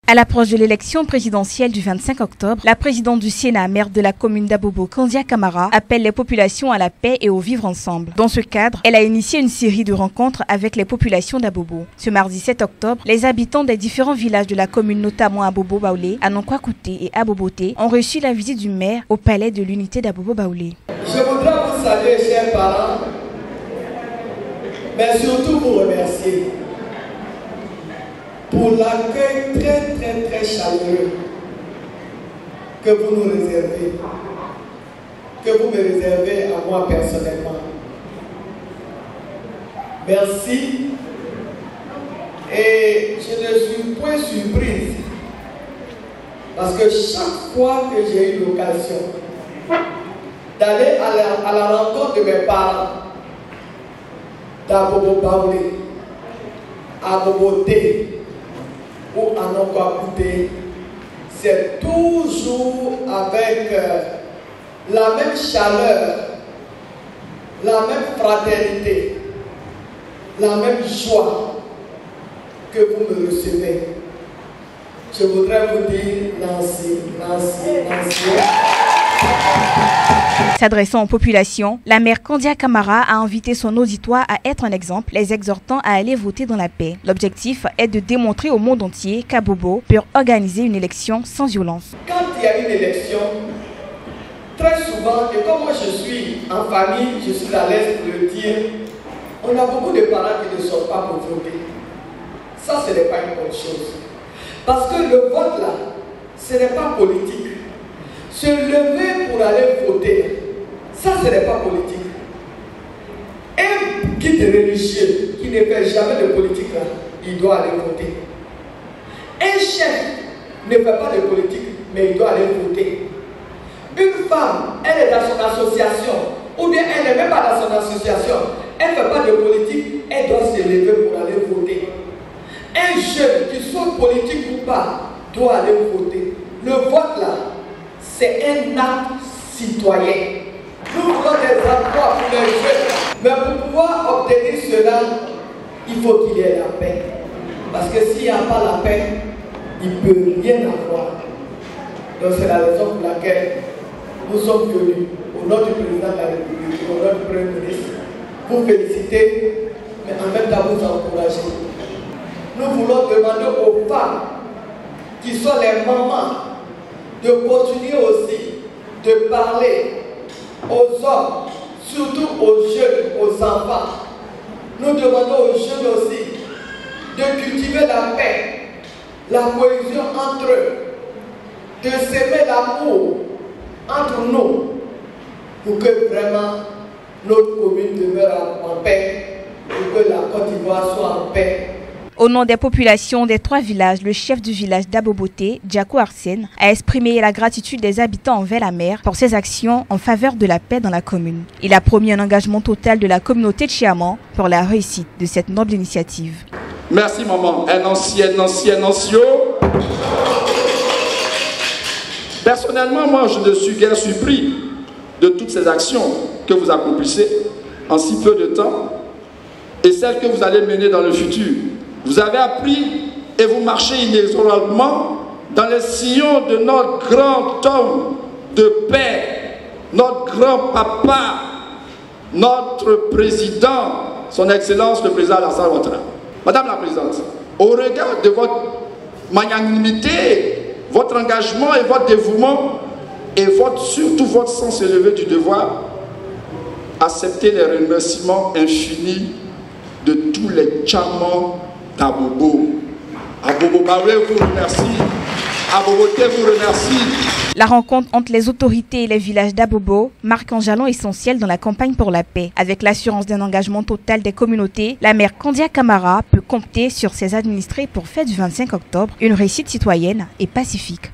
À l'approche de l'élection présidentielle du 25 octobre, la présidente du Sénat, maire de la commune d'Abobo, Kandia Camara, appelle les populations à la paix et au vivre ensemble. Dans ce cadre, elle a initié une série de rencontres avec les populations d'Abobo. Ce mardi 7 octobre, les habitants des différents villages de la commune, notamment Abobo Baoulé, Anonkwa-Kouté et Aboboté, ont reçu la visite du maire au palais de l'unité d'Abobo Baoulé. Je voudrais vous saluer, chers parents, mais surtout vous remercier pour l'accueil très chaleureux que vous nous réservez, que vous me réservez à moi personnellement. Merci. Et je ne suis point surprise parce que chaque fois que j'ai eu l'occasion d'aller à la rencontre de mes parents d'Abobo Baoulé, Aboboté ou Anonkwa-Kouté, c'est toujours avec la même chaleur, la même fraternité, la même joie que vous me recevez. Je voudrais vous dire Nancy. S'adressant aux populations, la maire Kandia Camara a invité son auditoire à être un exemple, les exhortant à aller voter dans la paix. L'objectif est de démontrer au monde entier qu'Abobo peut organiser une élection sans violence. Quand il y a une élection, très souvent, et comme moi je suis en famille, je suis à l'aise de le dire, on a beaucoup de parents qui ne sortent pas pour voter. Ça, ce n'est pas une bonne chose. Parce que le vote là, ce n'est pas politique. Se lever pour aller voter, ça ce n'est pas politique. Un guide religieux qui ne fait jamais de politique là, il doit aller voter. Un chef ne fait pas de politique, mais il doit aller voter. Une femme, elle est dans son association, ou bien elle n'est même pas dans son association, elle ne fait pas de politique, elle doit se lever pour aller voter. Un jeune, qu'il soit politique ou pas, doit aller voter. Le vote là, c'est un acte citoyen. Nous voulons des emplois pour les jeunes. Mais pour pouvoir obtenir cela, il faut qu'il y ait la paix. Parce que s'il n'y a pas la paix, il ne peut rien avoir. Donc c'est la raison pour laquelle nous sommes venus, au nom du président de la République, au nom du Premier ministre, vous féliciter, mais en même temps vous encourager. Nous voulons demander aux femmes qui sont les mamans de continuer aussi de parler aux hommes, surtout aux jeunes, aux enfants. Nous demandons aux jeunes aussi de cultiver la paix, la cohésion entre eux, de s'aimer l'amour entre nous, pour que vraiment notre commune demeure en paix, pour que la Côte d'Ivoire soit en paix. Au nom des populations des 3 villages, le chef du village d'Aboboté, Djako Arsène, a exprimé la gratitude des habitants envers la maire pour ses actions en faveur de la paix dans la commune. Il a promis un engagement total de la communauté de Chiaman pour la réussite de cette noble initiative. Merci maman. Un ancien. Personnellement, moi je ne suis guère surpris de toutes ces actions que vous accomplissez en si peu de temps et celles que vous allez mener dans le futur. Vous avez appris et vous marchez inexorablement dans les sillons de notre grand homme de paix, notre grand papa, notre président, son Excellence le président Alassane Ouattara. Madame la Présidente, au regard de votre magnanimité, votre engagement et votre dévouement, et surtout votre sens élevé du devoir, acceptez les remerciements infinis de tous les chamans d'Abobo. Abobo Baoulé vous remercie. Aboboté vous remercie. La rencontre entre les autorités et les villages d'Abobo marque un jalon essentiel dans la campagne pour la paix. Avec l'assurance d'un engagement total des communautés, la maire Kandia Camara peut compter sur ses administrés pour faire du 25 octobre une réussite citoyenne et pacifique.